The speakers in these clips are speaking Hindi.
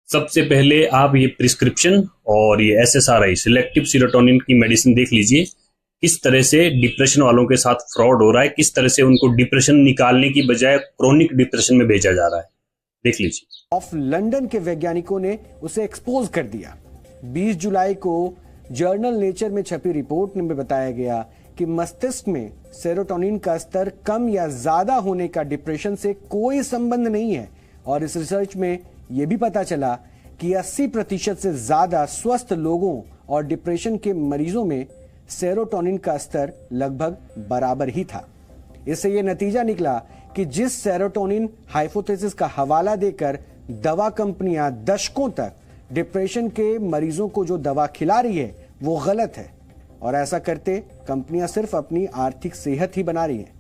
सबसे पहले आप ये प्रिस्क्रिप्शन और ये एसएसआरआई सिलेक्टिव सीरोटोनिन की मेडिसिन देख लीजिए। किस तरह से डिप्रेशन वालों के साथ फ्रॉड हो रहा है, किस तरह से उनको डिप्रेशन निकालने की बजाय क्रोनिक डिप्रेशन में भेजा जा रहा है, देख लीजिए। ऑफ लंदन के वैज्ञानिकों ने उसे एक्सपोज कर दिया। 20 जुलाई को जर्नल नेचर में छपी रिपोर्ट में बताया गया कि मस्तिष्क में सेरोटोनिन का स्तर कम या ज्यादा होने का डिप्रेशन से कोई संबंध नहीं है। और इस रिसर्च में यह भी पता चला कि 80% से ज्यादा स्वस्थ लोगों और डिप्रेशन के मरीजों में सेरोटोनिन का स्तर लगभग बराबर ही था। इससे यह नतीजा निकला कि जिस सेरोटोनिन हाइपोथेसिस का हवाला देकर दवा कंपनियां दशकों तक डिप्रेशन के मरीजों को जो दवा खिला रही है वो गलत है, और ऐसा करते कंपनियां सिर्फ अपनी आर्थिक सेहत ही बना रही हैं।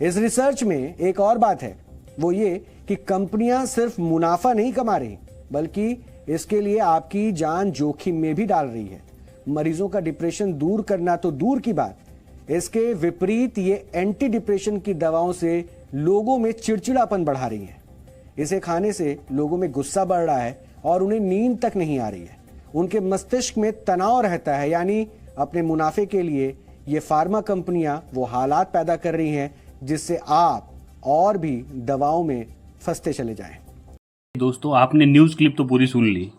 इस रिसर्च में एक और बात है, वो ये कि कंपनियां सिर्फ मुनाफा नहीं कमा रही बल्कि इसके लिए आपकी जान जोखिम में भी डाल रही है। मरीजों का डिप्रेशन दूर करना तो दूर की बात, इसके विपरीत ये एंटी डिप्रेशन की दवाओं से लोगों में चिड़चिड़ापन बढ़ा रही है। इसे खाने से लोगों में गुस्सा बढ़ रहा है और उन्हें नींद तक नहीं आ रही है। उनके मस्तिष्क में तनाव रहता है, यानी अपने मुनाफे के लिए ये फार्मा कंपनियां वो हालात पैदा कर रही हैं जिससे आप और भी दवाओं में फंसते चले जाएं। दोस्तों, आपने न्यूज़ क्लिप तो पूरी सुन ली।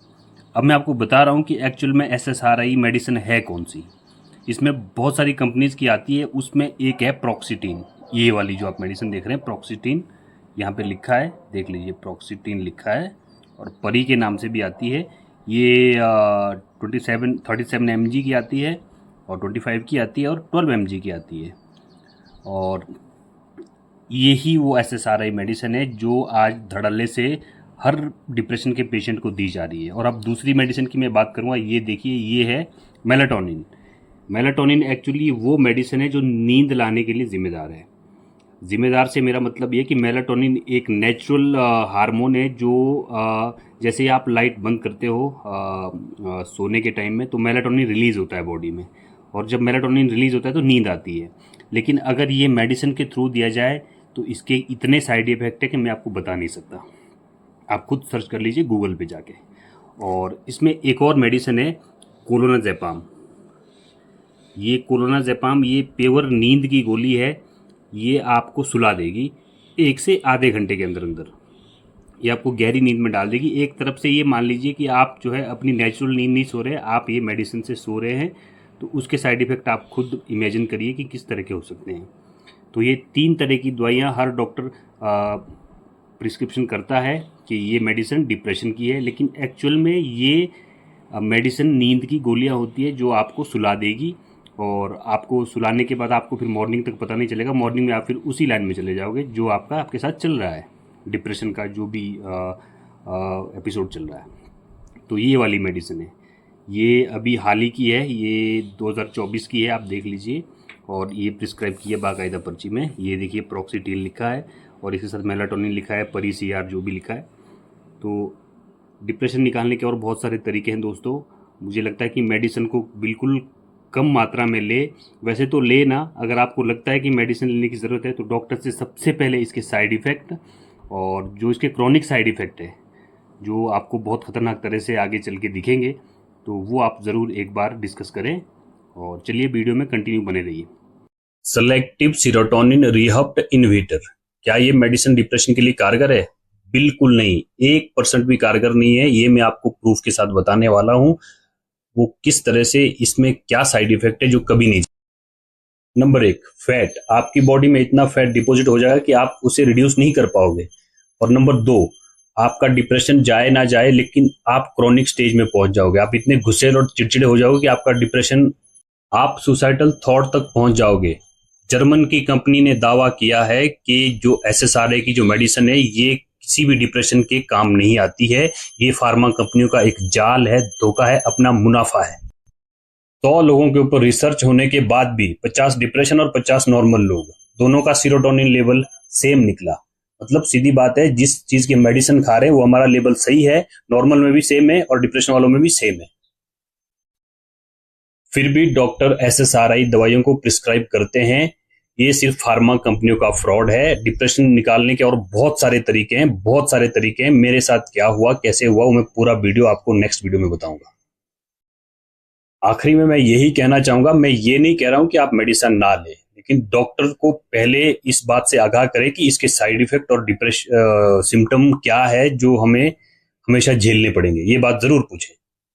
अब मैं आपको बता रहा हूँ कि एक्चुअल में एसएसआरआई मेडिसिन है कौन सी। इसमें बहुत सारी कंपनीज की आती है, उसमें एक है प्रोक्सीटिन। ये वाली जो आप मेडिसिन देख रहे हैं प्रोक्सीटिन, यहाँ पे लिखा है, देख लीजिए प्रोक्सीटिन लिखा है, और परी के नाम से भी आती है। ये 37 mg की आती है और 25 की आती है और 12 mg की आती है। और यही वो एसएसआरआई मेडिसिन है जो आज धड़ल्ले से हर डिप्रेशन के पेशेंट को दी जा रही है। और अब दूसरी मेडिसिन की मैं बात करूँगा, ये देखिए, ये है मेलाटोनिन। मेलाटोनिन एक्चुअली वो मेडिसिन है जो नींद लाने के लिए ज़िम्मेदार है। ज़िम्मेदार से मेरा मतलब ये कि मेलाटोनिन एक नेचुरल हार्मोन है जो जैसे आप लाइट बंद करते हो सोने के टाइम में, तो मेलाटोनिन रिलीज़ होता है बॉडी में, और जब मेलाटोनिन रिलीज़ होता है तो नींद आती है। लेकिन अगर ये मेडिसिन के थ्रू दिया जाए तो इसके इतने साइड इफ़ेक्ट है कि मैं आपको बता नहीं सकता। आप खुद सर्च कर लीजिए गूगल पे जाके। और इसमें एक और मेडिसिन है क्लोनाज़ेपाम। ये क्लोनाज़ेपाम ये पेवर नींद की गोली है। ये आपको सुला देगी 1 से आधे घंटे के अंदर अंदर। ये आपको गहरी नींद में डाल देगी। एक तरफ से ये मान लीजिए कि आप जो है अपनी नेचुरल नींद नहीं सो रहे, आप ये मेडिसिन से सो रहे हैं, तो उसके साइड इफ़ेक्ट आप खुद इमेजिन करिए कि किस तरह के हो सकते हैं। तो ये 3 तरह की दवाइयाँ हर डॉक्टर प्रिस्क्रिप्शन करता है कि ये मेडिसिन डिप्रेशन की है, लेकिन एक्चुअल में ये मेडिसिन नींद की गोलियाँ होती है जो आपको सुला देगी, और आपको सुलाने के बाद आपको फिर मॉर्निंग तक पता नहीं चलेगा। मॉर्निंग में आप फिर उसी लाइन में चले जाओगे जो आपके साथ चल रहा है, डिप्रेशन का जो भी एपिसोड चल रहा है। तो ये वाली मेडिसिन है, ये अभी हाल ही की है, ये 2024 की है, आप देख लीजिए। और ये प्रिस्क्राइब की है बाकायदा पर्ची में। ये देखिए प्रोक्सीटिन लिखा है और इसके साथ मेलाटोनिन लिखा है, परी CR जो भी लिखा है। तो डिप्रेशन निकालने के और बहुत सारे तरीके हैं दोस्तों। मुझे लगता है कि मेडिसिन को बिल्कुल कम मात्रा में ले। वैसे तो ले ना, अगर आपको लगता है कि मेडिसिन लेने की ज़रूरत है तो डॉक्टर से सबसे पहले इसके साइड इफ़ेक्ट और जो इसके क्रॉनिक साइड इफ़ेक्ट है, जो आपको बहुत ख़तरनाक तरह से आगे चल के दिखेंगे, तो वो आप ज़रूर एक बार डिस्कस करें। और चलिए वीडियो में कंटिन्यू बने रहिए। सेलेक्टिव सीरोटोनिन रिहप्ट इनहिबिटर, क्या ये मेडिसिन डिप्रेशन के लिए कारगर है? बिल्कुल नहीं, 1% भी कारगर नहीं है। ये मैं आपको प्रूफ के साथ बताने वाला हूं, वो किस तरह से, इसमें क्या साइड इफेक्ट है जो कभी नहीं। Number 1, fat. आपकी बॉडी में इतना फैट डिपॉजिट हो जाएगा कि आप उसे रिड्यूस नहीं कर पाओगे। और नंबर 2, आपका डिप्रेशन जाए ना जाए लेकिन आप क्रोनिक स्टेज में पहुंच जाओगे। आप इतने गुस्से और चिड़चिड़े हो जाओगे कि आपका डिप्रेशन, आप सुसाइडल थॉट तक पहुंच जाओगे। जर्मन की कंपनी ने दावा किया है कि जो एसएसआरआई की जो मेडिसिन है ये किसी भी डिप्रेशन के काम नहीं आती है। ये फार्मा कंपनियों का एक जाल है, धोखा है, अपना मुनाफा है। 100 लोगों के ऊपर रिसर्च होने के बाद भी 50 डिप्रेशन और 50 नॉर्मल लोग, दोनों का सीरोटोनिन लेवल सेम निकला। मतलब सीधी बात है, जिस चीज के मेडिसिन खा रहे हैं वो हमारा लेवल सही है, नॉर्मल में भी सेम है और डिप्रेशन वालों में भी सेम है। फिर भी डॉक्टर एसएसआरआई दवाइयों को प्रिस्क्राइब करते हैं। ये सिर्फ फार्मा कंपनियों का फ्रॉड है। डिप्रेशन निकालने के और बहुत सारे तरीके हैं, बहुत सारे तरीके हैं। मेरे साथ क्या हुआ, कैसे हुआ, वो मैं पूरा वीडियो आपको नेक्स्ट वीडियो में बताऊंगा। आखिरी में मैं यही कहना चाहूंगा, मैं ये नहीं कह रहा हूं कि आप मेडिसिन ना लें, लेकिन डॉक्टर को पहले इस बात से आगाह करें कि इसके साइड इफेक्ट और डिप्रेशन सिम्टम क्या है जो हमें हमेशा झेलने पड़ेंगे, ये बात जरूर पूछें।